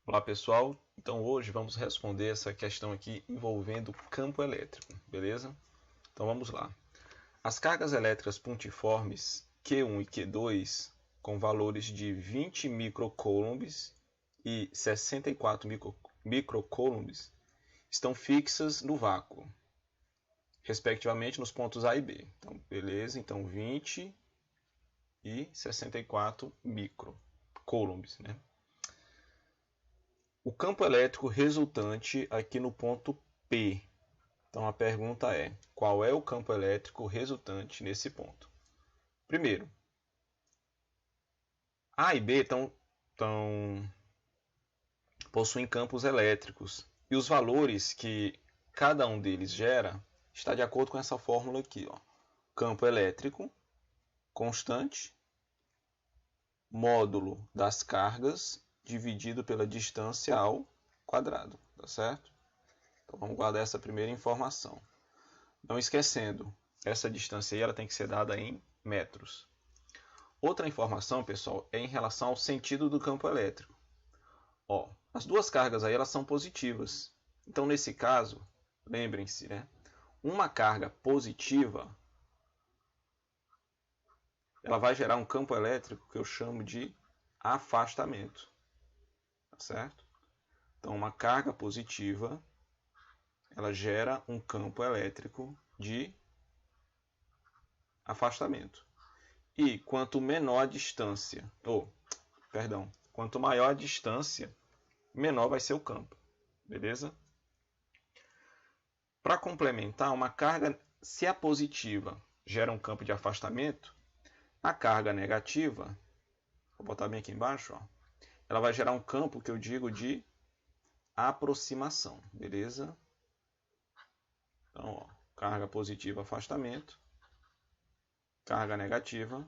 Olá pessoal, então hoje vamos responder essa questão aqui envolvendo campo elétrico, beleza? Então vamos lá. As cargas elétricas pontiformes Q1 e Q2 com valores de 20 microcoulombs e 64 microcoulombs estão fixas no vácuo, respectivamente nos pontos A e B. Então, beleza, então 20 e 64 microcoulombs, né? O campo elétrico resultante aqui no ponto P. Então a pergunta é: qual é o campo elétrico resultante nesse ponto? Primeiro, A e B possuem campos elétricos e os valores que cada um deles gera está de acordo com essa fórmula aqui, ó. Campo elétrico constante, módulo das cargas dividido pela distância ao quadrado, tá certo? Então vamos guardar essa primeira informação. Não esquecendo, essa distância aí ela tem que ser dada em metros. Outra informação, pessoal, é em relação ao sentido do campo elétrico. Ó, as duas cargas aí elas são positivas. Então nesse caso, lembrem-se, né? Uma carga positiva ela vai gerar um campo elétrico que eu chamo de afastamento. Tá certo? Então uma carga positiva ela gera um campo elétrico de afastamento. E quanto menor a distância, quanto maior a distância, menor vai ser o campo. Beleza? Para complementar, uma carga, se a positiva gera um campo de afastamento, a carga negativa, vou botar bem aqui embaixo, ó, ela vai gerar um campo que eu digo de aproximação. Beleza? Então, ó, carga positiva, afastamento. Carga negativa,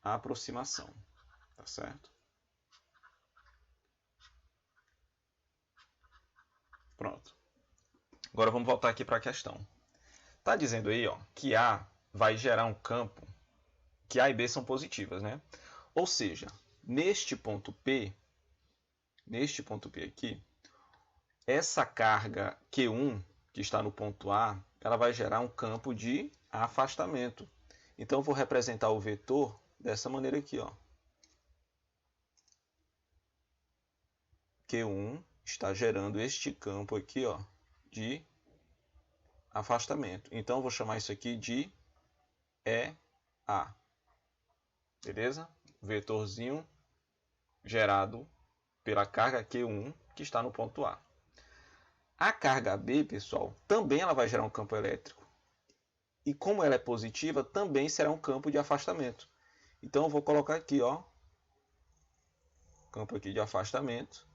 aproximação. Tá certo? Pronto. Agora vamos voltar aqui para a questão. Está dizendo aí, ó, que A vai gerar um campo que A e B são positivas, né? Ou seja, neste ponto P aqui, essa carga Q1 que está no ponto A, ela vai gerar um campo de afastamento. Então eu vou representar o vetor dessa maneira aqui, ó. Q1 está gerando este campo aqui, ó, de afastamento. Então eu vou chamar isso aqui de EA. Beleza? Vetorzinho gerado pela carga Q1 que está no ponto A. A carga B, pessoal, também ela vai gerar um campo elétrico. E como ela é positiva, também será um campo de afastamento. Então eu vou colocar aqui, ó, campo aqui de afastamento.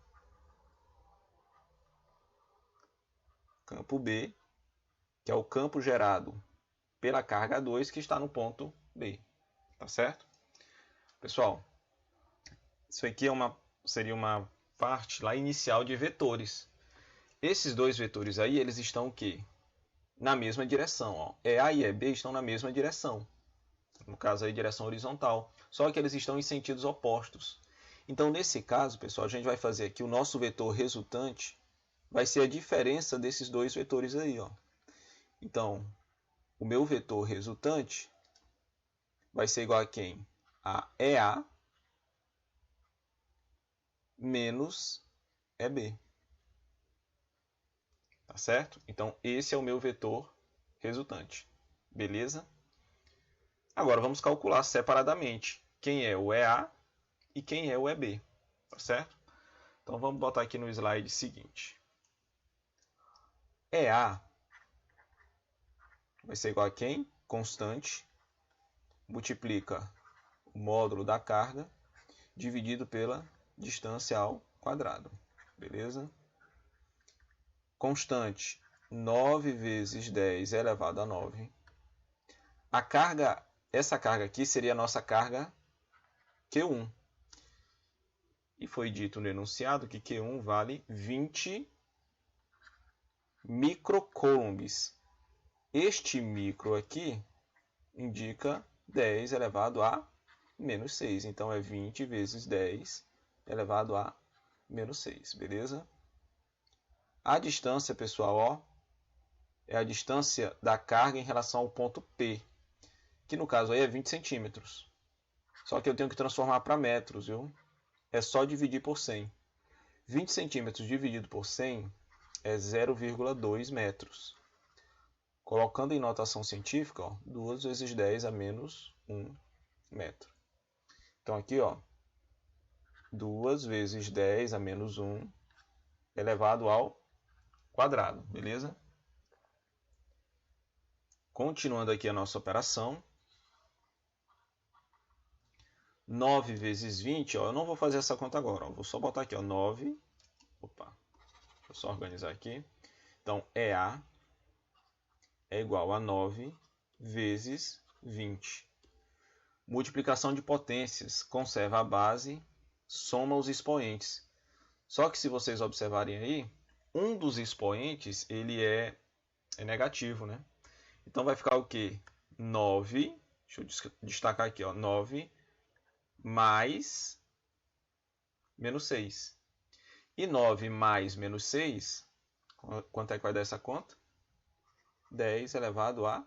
Campo B, que é o campo gerado pela carga 2 que está no ponto B. Tá certo? Pessoal, isso aqui seria uma parte lá inicial de vetores. Esses dois vetores aí, eles estão o quê? Na mesma direção. Ó. EA e EB estão na mesma direção. No caso aí, direção horizontal. Só que eles estão em sentidos opostos. Então, nesse caso, pessoal, a gente vai fazer aqui o nosso vetor resultante vai ser a diferença desses dois vetores aí. Ó. Então, o meu vetor resultante vai ser igual a quem? A EA menos EB. Tá certo? Então, esse é o meu vetor resultante. Beleza? Agora, vamos calcular separadamente quem é o EA e quem é o EB. Tá certo? Então, vamos botar aqui no slide seguinte. EA vai ser igual a quem? Constante. Multiplica o módulo da carga dividido pela distância ao quadrado. Beleza? Constante, 9 vezes 10 elevado a 9. Essa carga aqui seria a nossa carga Q1. E foi dito no enunciado que Q1 vale 20 microcoulombs. Este micro aqui indica 10 elevado a menos 6. Então é 20 vezes 10 elevado a menos 6, beleza? A distância, pessoal, ó, é a distância da carga em relação ao ponto P, que no caso aí é 20 centímetros. Só que eu tenho que transformar para metros, viu? É só dividir por 100. 20 centímetros dividido por 100 é 0,2 metros. Colocando em notação científica, ó, 2 vezes 10 a menos 1 metro. Então aqui, ó, 2 vezes 10 a menos 1 elevado ao quadrado, beleza? Continuando aqui a nossa operação. 9 vezes 20, ó, eu não vou fazer essa conta agora, ó, vou só botar aqui, ó, 9. Opa, deixa eu só organizar aqui. Então, EA é igual a 9 vezes 20. Multiplicação de potências, conserva a base, soma os expoentes. Só que se vocês observarem aí, um dos expoentes ele é negativo, né? Então vai ficar o quê? 9, deixa eu destacar aqui, ó, 9 mais menos 6. E 9 mais menos 6, quanto é que vai dar essa conta? 10 elevado a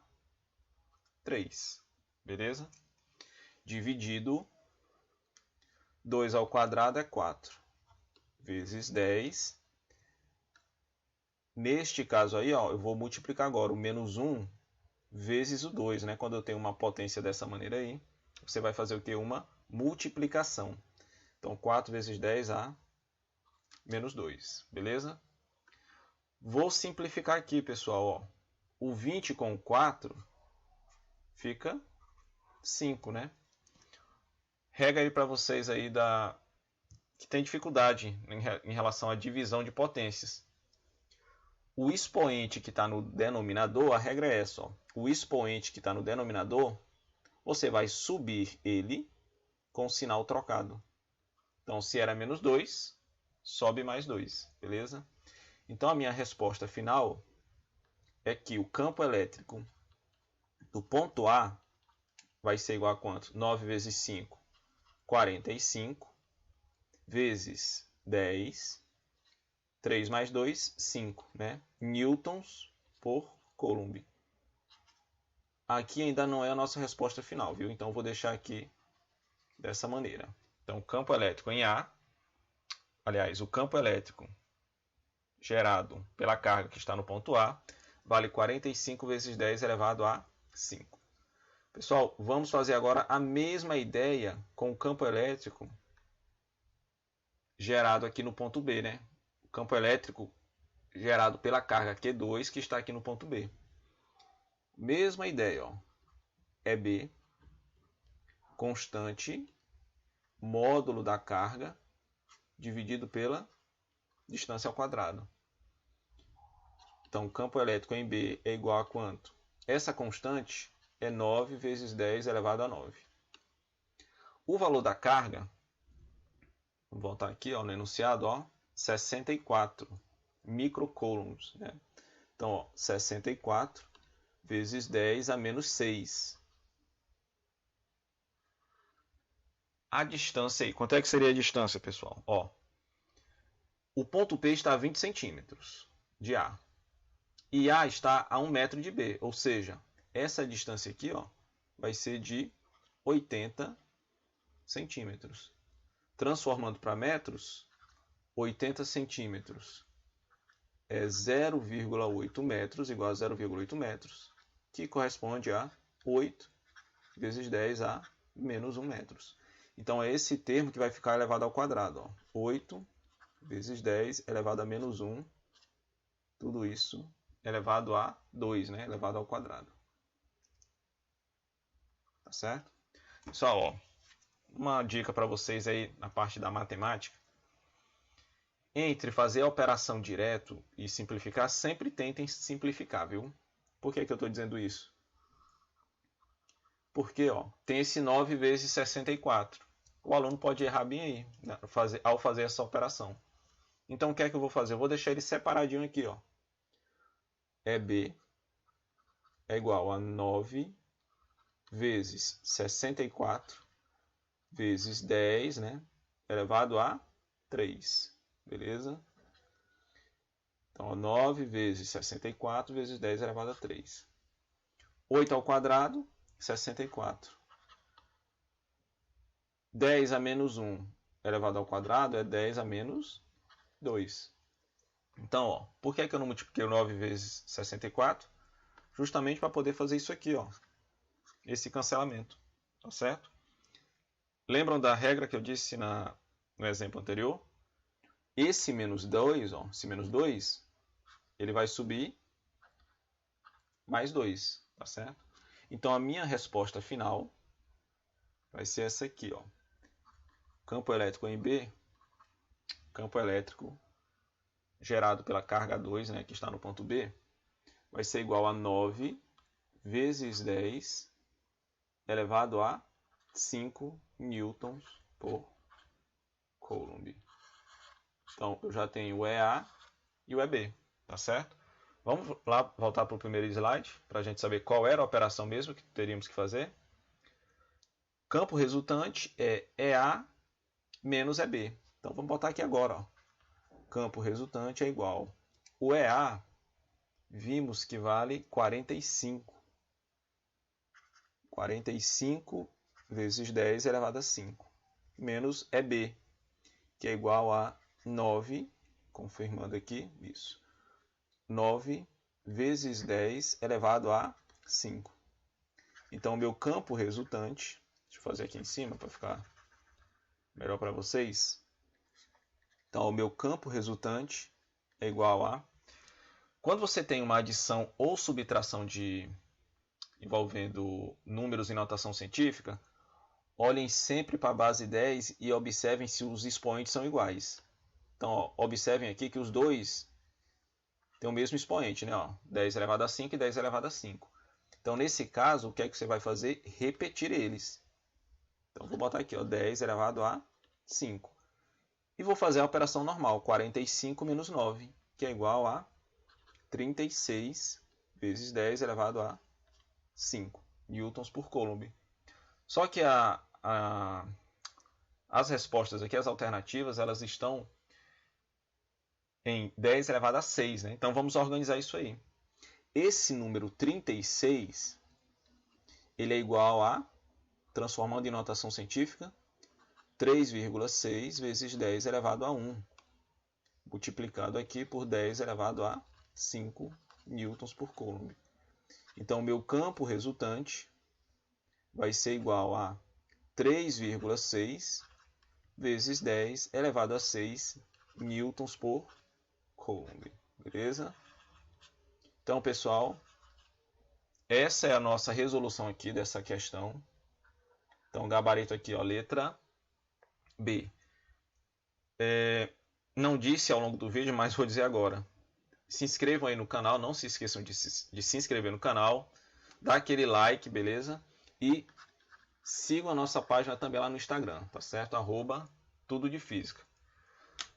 3, beleza? Dividido, 2 ao quadrado é 4, vezes 10. Neste caso aí, ó, eu vou multiplicar agora o menos 1 vezes o 2, né? Quando eu tenho uma potência dessa maneira aí, você vai fazer o que? Uma multiplicação. Então, 4 vezes 10 a menos 2, beleza? Vou simplificar aqui, pessoal. Ó. O 20 com o 4 fica 5, né? Regra aí para vocês aí que tem dificuldade em relação à divisão de potências. O expoente que está no denominador, a regra é essa. Ó. O expoente que está no denominador, você vai subir ele com o sinal trocado. Então, se era menos 2, sobe mais 2, beleza? Então, a minha resposta final é que o campo elétrico do ponto A vai ser igual a quanto? 9 vezes 5, 45, vezes 10, 3 mais 2, 5, né? Newtons por Coulomb. Aqui ainda não é a nossa resposta final, viu? Então, vou deixar aqui dessa maneira. Então, o campo elétrico em A, aliás, o campo elétrico gerado pela carga que está no ponto A, vale 45 vezes 10 elevado a 5. Pessoal, vamos fazer agora a mesma ideia com o campo elétrico gerado aqui no ponto B, né? O campo elétrico gerado pela carga Q2 que está aqui no ponto B. Mesma ideia, ó. EB, constante, módulo da carga, dividido pela distância ao quadrado. Então, o campo elétrico em B é igual a quanto? Essa constante é 9 vezes 10 elevado a 9. O valor da carga, vou voltar aqui ó, no enunciado, ó, 64 microcoulombs. Né? Então, ó, 64 vezes 10 a menos 6. A distância aí, quanto é que seria a distância, pessoal? Ó, o ponto P está a 20 centímetros de A. E A está a 1 metro de B, ou seja, essa distância aqui ó, vai ser de 80 centímetros. Transformando para metros, 80 centímetros é 0,8 metros, igual a 0,8 metros, que corresponde a 8 vezes 10 a menos 1 metros. Então, é esse termo que vai ficar elevado ao quadrado. Ó. 8 vezes 10 elevado a menos 1, tudo isso elevado a 2, né? Elevado ao quadrado. Tá certo? Pessoal, ó, uma dica para vocês aí na parte da matemática. Entre fazer a operação direto e simplificar, sempre tentem simplificar, viu? Por que eu estou dizendo isso? Porque ó, tem esse 9 vezes 64. O aluno pode errar bem aí né, ao fazer essa operação. Então, o que é que eu vou fazer? Eu vou deixar ele separadinho aqui. Ó. EB é igual a 9 vezes 64 vezes 10, né? Elevado a 3. Beleza? Então, 9 vezes 64 vezes 10 elevado a 3. 8 ao quadrado, 64. 10 a menos 1 elevado ao quadrado é 10 a menos 2. Então, ó, por que eu não multipliquei o 9 vezes 64? Justamente para poder fazer isso aqui, ó, esse cancelamento. Tá certo? Lembram da regra que eu disse no exemplo anterior? Esse menos 2, ó, esse menos 2, ele vai subir mais 2, tá certo? Então a minha resposta final vai ser essa aqui, ó. Campo elétrico em B, campo elétrico gerado pela carga 2, né, que está no ponto B, vai ser igual a 9 vezes 10 elevado a 5 newtons por coulomb. Então eu já tenho o EA e o EB, tá certo? Vamos lá voltar para o primeiro slide, para a gente saber qual era a operação mesmo que teríamos que fazer. Campo resultante é EA menos EB. Então vamos botar aqui agora. Ó. Campo resultante é igual. O EA, vimos que vale 45. 45 vezes 10 elevado a 5. Menos EB, que é igual a 9, confirmando aqui, isso. 9 vezes 10 elevado a 5. Então, o meu campo resultante, deixa eu fazer aqui em cima para ficar melhor para vocês. Então, o meu campo resultante é igual a... Quando você tem uma adição ou subtração envolvendo números em notação científica, olhem sempre para a base 10 e observem se os expoentes são iguais. Então, ó, observem aqui que os dois têm o mesmo expoente, né? Ó, 10 elevado a 5 e 10 elevado a 5. Então, nesse caso, o que é que você vai fazer? Repetir eles. Então, vou botar aqui, ó, 10 elevado a 5. E vou fazer a operação normal, 45 menos 9, que é igual a 36 vezes 10 elevado a 5 newtons por coulomb. Só que as respostas aqui, as alternativas, elas estão em 10 elevado a 6. Né? Então, vamos organizar isso aí. Esse número 36, ele é igual a, transformando em notação científica, 3,6 vezes 10 elevado a 1, multiplicado aqui por 10 elevado a 5 newtons por coulomb. Então, o meu campo resultante vai ser igual a 3,6 vezes 10 elevado a 6 newtons por coulomb. Beleza? Então, pessoal, essa é a nossa resolução aqui dessa questão. Então, gabarito aqui, ó, letra B. Não disse ao longo do vídeo, mas vou dizer agora. Se inscrevam aí no canal, não se esqueçam de se inscrever no canal, dá aquele like, beleza? E sigam a nossa página também lá no Instagram, tá certo? @tudodefísica.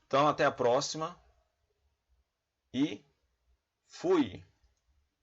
Então, até a próxima e fui!